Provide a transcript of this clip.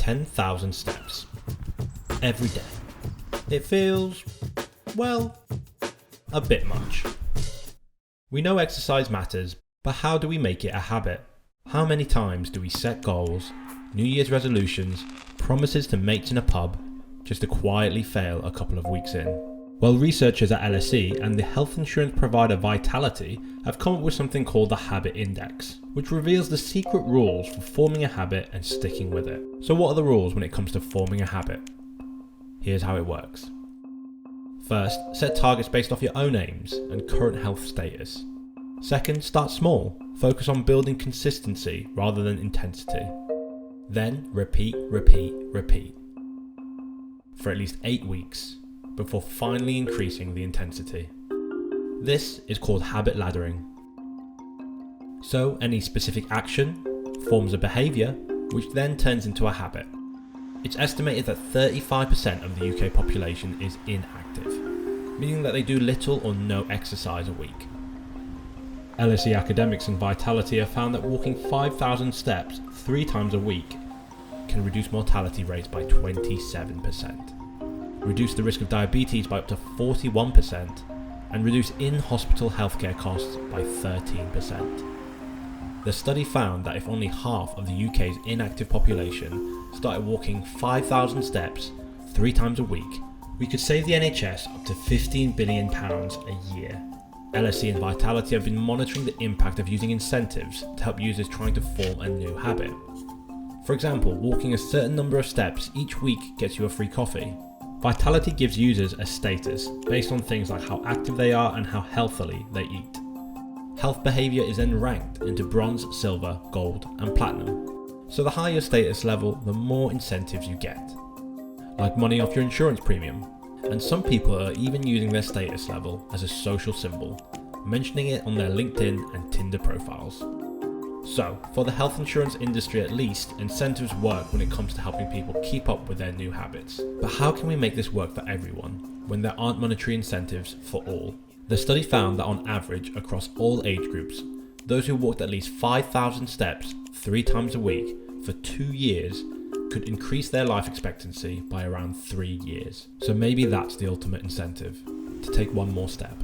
10,000 steps every day. It feels, well, a bit much. We know exercise matters, but how do we make it a habit? How many times do we set goals, New Year's resolutions, promises to mates in a pub, just to quietly fail a couple of weeks in? Well, researchers at LSE and the health insurance provider Vitality have come up with something called the Habit Index, which reveals the secret rules for forming a habit and sticking with it. So what are the rules when it comes to forming a habit? Here's how it works. First, set targets based off your own aims and current health status. Second, start small. Focus on building consistency rather than intensity. Then repeat for at least 8 weeks before finally increasing the intensity. This is called habit laddering. So any specific action forms a behaviour, which then turns into a habit. It's estimated that 35% of the UK population is inactive, meaning that they do little or no exercise a week. LSE academics and Vitality have found that walking 5,000 steps 3 times a week can reduce mortality rates by 27%, reduce the risk of diabetes by up to 41%, and reduce in-hospital healthcare costs by 13%. The study found that if only half of the UK's inactive population started walking 5,000 steps 3 times a week, we could save the NHS up to £15 billion a year. LSE and Vitality have been monitoring the impact of using incentives to help users trying to form a new habit. For example, walking a certain number of steps each week gets you a free coffee. Vitality gives users a status based on things like how active they are and how healthily they eat. Health behaviour is then ranked into bronze, silver, gold and platinum. So the higher your status level, the more incentives you get, like money off your insurance premium. And some people are even using their status level as a social symbol, mentioning it on their LinkedIn and Tinder profiles. So, for the health insurance industry at least, incentives work when it comes to helping people keep up with their new habits. But how can we make this work for everyone when there aren't monetary incentives for all? The study found that on average across all age groups, those who walked at least 5,000 steps 3 times a week for 2 years could increase their life expectancy by around 3 years. So maybe that's the ultimate incentive, to take one more step.